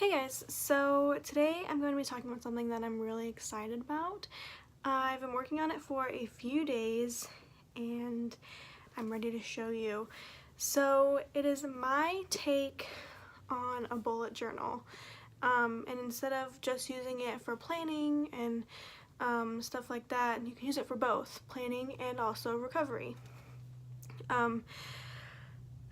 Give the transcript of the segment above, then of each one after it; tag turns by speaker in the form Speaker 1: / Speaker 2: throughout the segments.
Speaker 1: Hey guys, so today I'm going to be talking about something that I'm really excited about. I've been working on it for a few days and I'm ready to show you. So it is my take on a bullet journal, and instead of just using it for planning and stuff like that, you can use it for both planning and also recovery.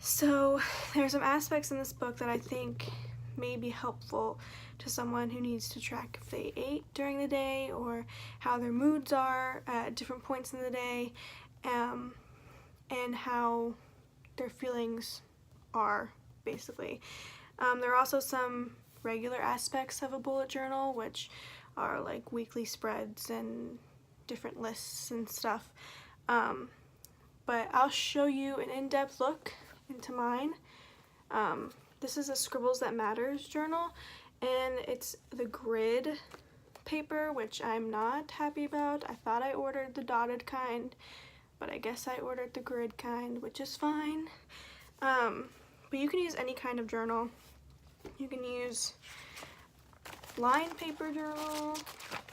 Speaker 1: So there's some aspects in this book that I think may be helpful to someone who needs to track if they ate during the day or how their moods are at different points in the day, and how their feelings are, basically. There are also some regular aspects of a bullet journal, which are like weekly spreads and different lists and stuff. But I'll show you an in-depth look into mine. This is a Scribbles That Matters journal, and it's the grid paper, which I'm not happy about. I thought I ordered the dotted kind, but I guess I ordered the grid kind, which is fine. But you can use any kind of journal. You can use line paper journal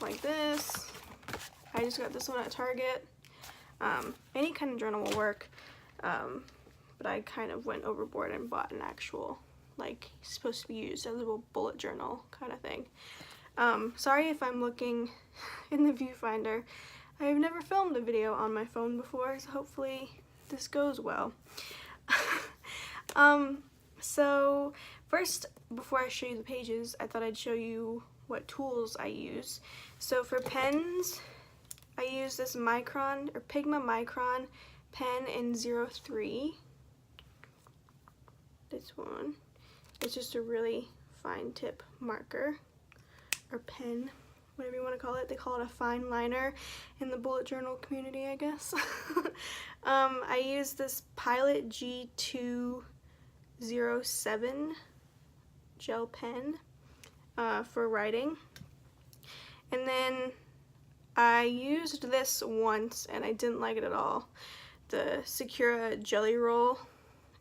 Speaker 1: like this. I just got this one at Target. Any kind of journal will work, but I kind of went overboard and bought an actual, like, supposed to be used as a bullet journal kind of thing. Sorry if I'm looking in the viewfinder. I've never filmed a video on my phone before, so hopefully this goes well. So first, before I show you the pages, I thought I'd show you what tools I use. So for pens, I use this Micron, or Pigma Micron pen in 03. This one. It's just a really fine tip marker, or pen, whatever you want to call it. They call it a fine liner in the bullet journal community, I guess. I use this Pilot G207 gel pen for writing. And then I used this once and I didn't like it at all. The Sakura Jelly Roll,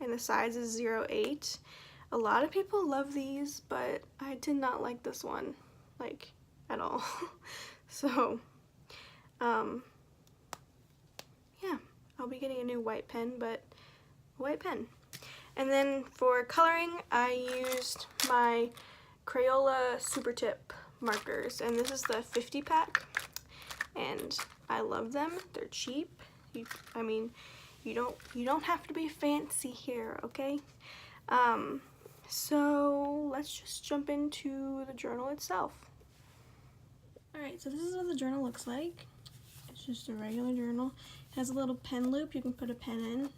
Speaker 1: and the size is 08. A lot of people love these, but I did not like this one, like, at all. So, yeah, I'll be getting a new white pen, but a white pen. And then for coloring, I used my Crayola Super Tip markers, and this is the 50 pack, and I love them. They're cheap. I mean, you don't have to be fancy here, okay? So let's just jump into the journal itself. Alright, so this is what the journal looks like. It's just a regular journal. It has a little pen loop you can put a pen in.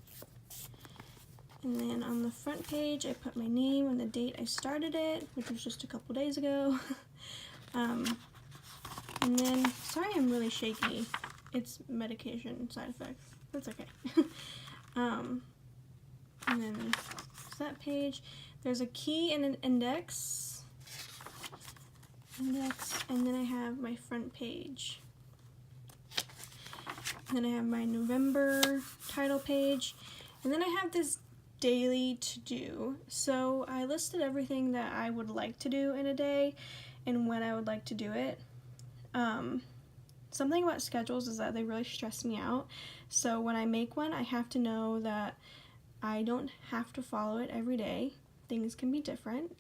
Speaker 1: And then on the front page, I put my name and the date I started it, which was just a couple days ago. And then, sorry I'm really shaky. It's medication side effects. That's okay. And then that page. There's a key and an index, and then I have my front page. And then I have my November title page, and then I have this daily to-do. So I listed everything that I would like to do in a day and when I would like to do it. Something about schedules is that they really stress me out. So when I make one, I have to know that I don't have to follow it every day. Things can be different.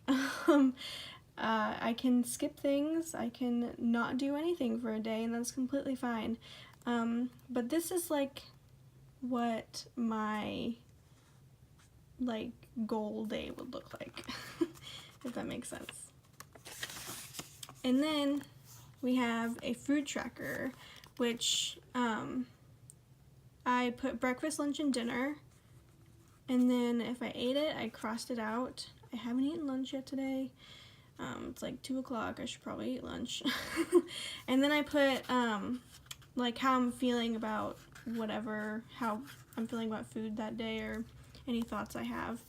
Speaker 1: I can skip things. I can not do anything for a day, and that's completely fine. But this is like what my goal day would look like, if that makes sense. And then we have a food tracker, which I put breakfast, lunch, and dinner. And then if I ate it, I crossed it out. I haven't eaten lunch yet today. It's like 2 o'clock. I should probably eat lunch. And then I put like how I'm feeling about whatever, how I'm feeling about food that day, or any thoughts I have.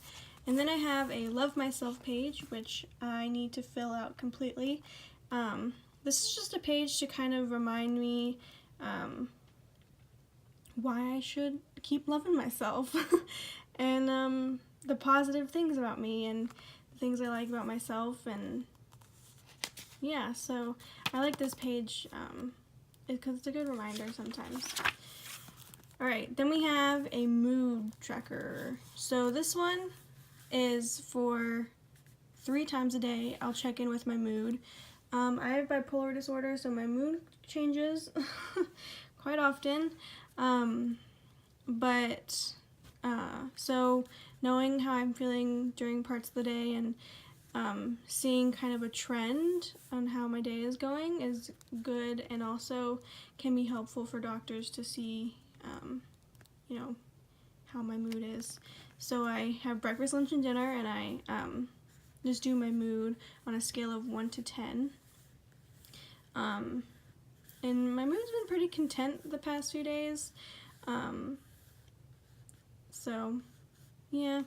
Speaker 1: And then I have a Love Myself page, which I need to fill out completely. This is just a page to kind of remind me why I should keep loving myself. And the positive things about me and the things I like about myself, and yeah, so I like this page because it's a good reminder sometimes. Alright, then we have a mood tracker. So this one is for 3 times a day. I'll check in with my mood. I have bipolar disorder, so my mood changes quite often. So knowing how I'm feeling during parts of the day and seeing kind of a trend on how my day is going is good, and also can be helpful for doctors to see, you know, how my mood is. So I have breakfast, lunch, and dinner, and I just do my mood on a scale of 1 to 10. And my mood's been pretty content the past few days. So, yeah.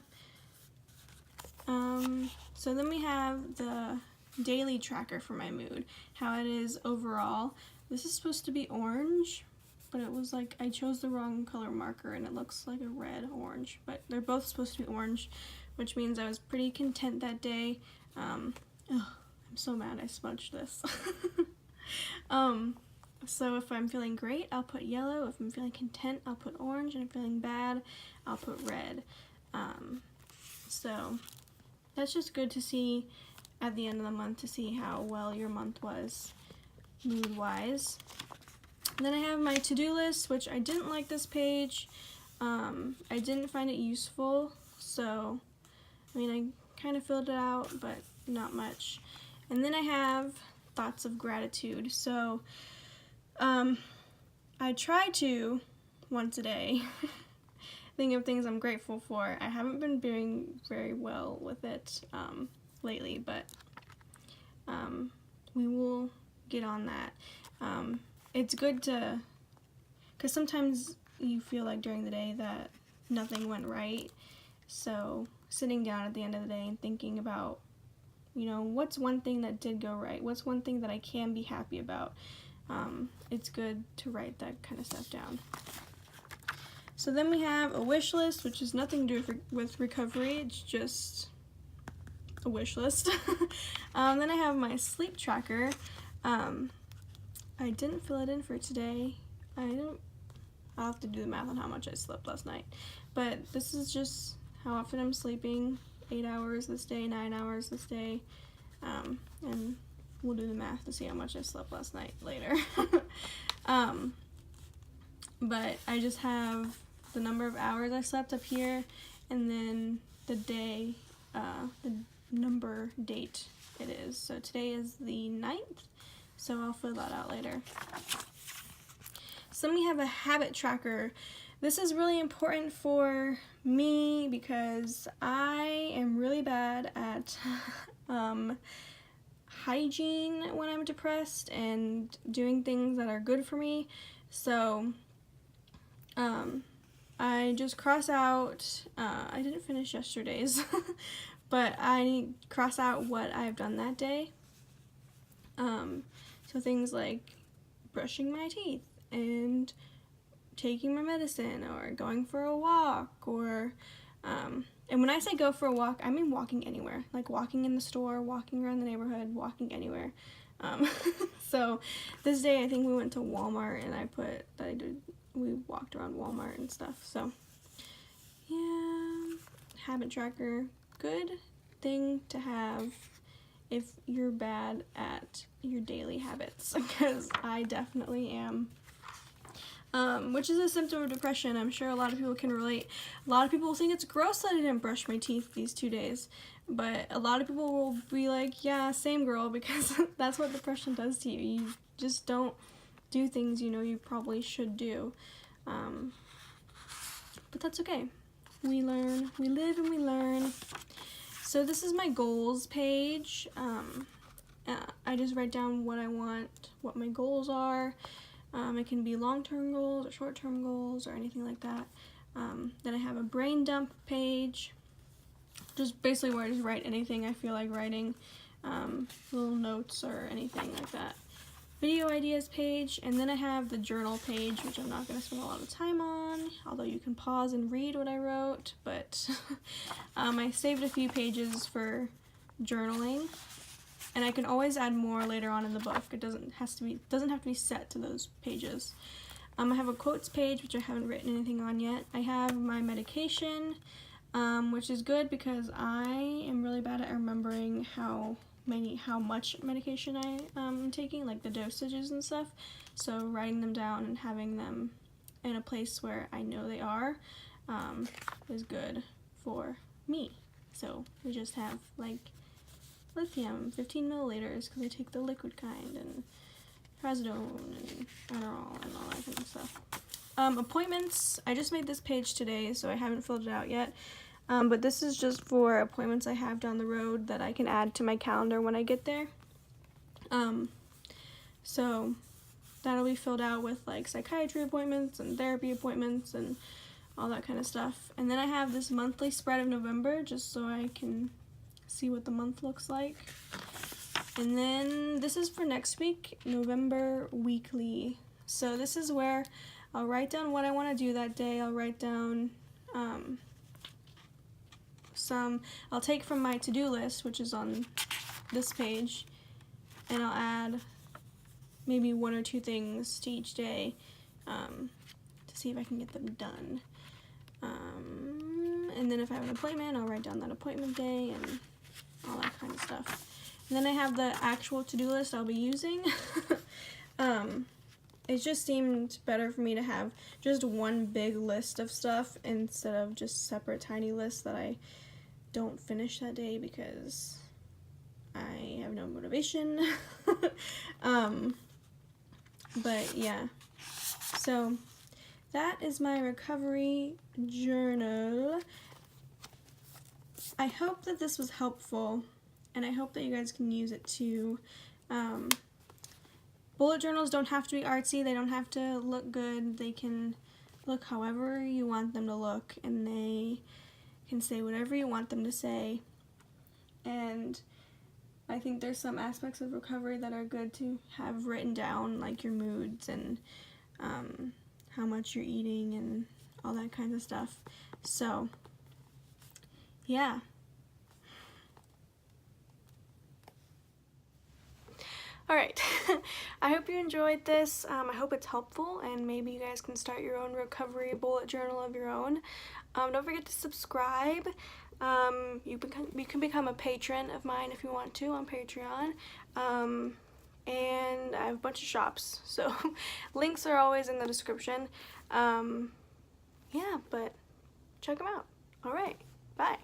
Speaker 1: So then we have the daily tracker for my mood, how it is overall. This is supposed to be orange, but it was like I chose the wrong color marker and it looks like a red orange, but they're both supposed to be orange, which means I was pretty content that day. I'm so mad I smudged this. So if I'm feeling great, I'll put yellow. If I'm feeling content, I'll put orange. And if I'm feeling bad, I'll put red. So that's just good to see at the end of the month, to see how well your month was mood-wise. Then I have my to-do list, which I didn't like this page. I didn't find it useful, so I mean, I kind of filled it out, but not much. And then I have thoughts of gratitude. So I try to, once a day, think of things I'm grateful for. I haven't been doing very well with it lately, but we will get on that. It's good to, because sometimes you feel like during the day that nothing went right, so sitting down at the end of the day and thinking about, you know, what's one thing that did go right? What's one thing that I can be happy about? It's good to write that kind of stuff down. So then we have a wish list, which has nothing to do with recovery. It's just a wish list. Then I have my sleep tracker. I didn't fill it in for today. I'll have to do the math on how much I slept last night. But this is just how often I'm sleeping. 8 hours this day, 9 hours this day. And we'll do the math to see how much I slept last night later. But I just have the number of hours I slept up here, and then the day, the number date it is. So today is the 9th, so I'll fill that out later. So then we have a habit tracker. This is really important for me because I am really bad at hygiene when I'm depressed and doing things that are good for me. So I just cross out, I didn't finish yesterday's, but I cross out what I've done that day. So things like brushing my teeth and taking my medicine or going for a walk, or and when I say go for a walk, I mean walking anywhere, like walking in the store, walking around the neighborhood, walking anywhere. So this day I think we went to Walmart, and we walked around Walmart and stuff. So yeah, habit tracker, good thing to have if you're bad at your daily habits, because I definitely am. Which is a symptom of depression. I'm sure a lot of people can relate. A lot of people think it's gross that I didn't brush my teeth these 2 days, but a lot of people will be like, yeah, same girl, because that's what depression does to you. You just don't do things you know you probably should do. But that's okay. We learn, we live and we learn. So this is my goals page. I just write down what I want, what my goals are. It can be long-term goals or short-term goals or anything like that. Then I have a brain dump page, just basically where I just write anything I feel like writing, little notes or anything like that. Video ideas page, and then I have the journal page, which I'm not going to spend a lot of time on, although you can pause and read what I wrote, but I saved a few pages for journaling. and I can always add more later on in the book. It doesn't have to be set to those pages. I have a quotes page, which I haven't written anything on yet. I have my medication, which is good because I am really bad at remembering how much medication I am taking, like the dosages and stuff. So writing them down and having them in a place where I know they are is good for me. So we just have like lithium, 15 milliliters, because I take the liquid kind, and trazodone and Adderall and all that kind of stuff. Appointments, I just made this page today, so I haven't filled it out yet. But this is just for appointments I have down the road that I can add to my calendar when I get there. So that'll be filled out with like psychiatry appointments and therapy appointments and all that kind of stuff. And then I have this monthly spread of November, just so I can see what the month looks like. And then this is for next week, November weekly. So this is where I'll write down what I want to do that day. I'll write down I'll take from my to-do list, which is on this page, and I'll add maybe 1 or 2 things to each day to see if I can get them done. And then if I have an appointment, I'll write down that appointment day and all that kind of stuff. And then I have the actual to-do list I'll be using. It just seemed better for me to have just one big list of stuff instead of just separate tiny lists that I don't finish that day because I have no motivation. But yeah, so that is my recovery journal. I hope that this was helpful, and I hope that you guys can use it too. Bullet journals don't have to be artsy, they don't have to look good, they can look however you want them to look, and they can say whatever you want them to say. And I think there's some aspects of recovery that are good to have written down, like your moods and how much you're eating and all that kind of stuff. So, yeah. Alright, I hope you enjoyed this. I hope it's helpful, and maybe you guys can start your own recovery bullet journal of your own. Don't forget to subscribe. You can become a patron of mine if you want to on Patreon. And I have a bunch of shops, so links are always in the description. Yeah, but check them out. Alright, bye.